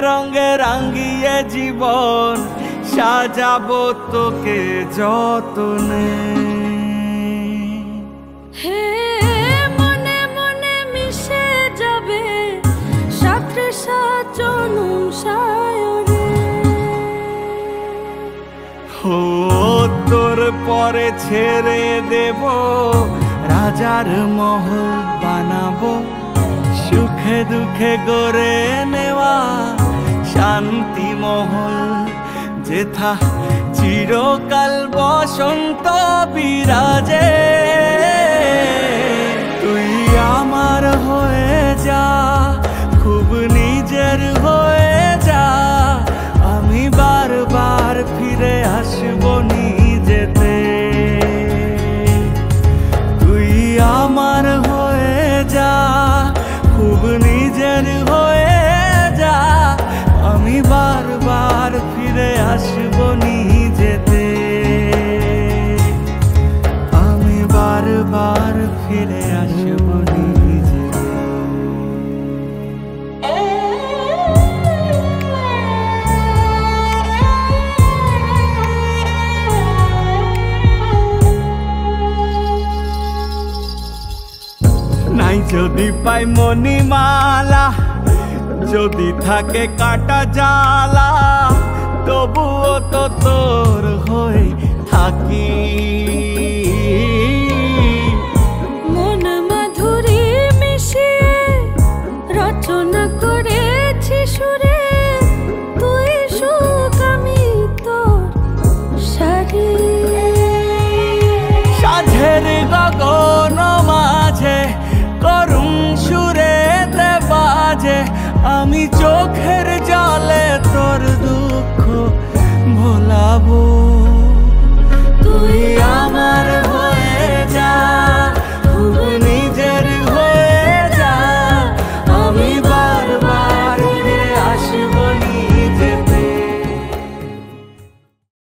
রঙে রাঙিয়ে জীবন সাজাবো তোকে যতনে। হে মনে মনে মিশে যাবে সাথে সাজনুম সায়রে। ও তোর পরে ছেড়ে দেব রাজার মহল বানাবো, সুখে দুঃখে গড়ে নেওয়া শান্তি মহল, যেথা চিরকাল বসন্ত বিরাজে। তুই আমার হয়ে যা, খুব নিজের হয়ে যা, আমি বারবার ফিরে আসবো নিজেতে। তুই আমার হয়ে যা, খুব নিজের হয়ে যা, আমি বারবার ফিরে আসবো নিজেতে। আমি বারবার ফিরে আসবো নিজেতে। নাই যদি পাই মণিমালা, যদি থাকে কাটা জ্বালা, তবুও তো তোর হয়ে থাকি। মন মাধুরী মিশিয়ে রচনা করেছি সুরে, তুই সুখ আমি তোর সারি। সাঝের গগন মাঝে করুণ সুরেতে বাজে, আমি চোখের জলে তোর দুঃখ ভোলাবো।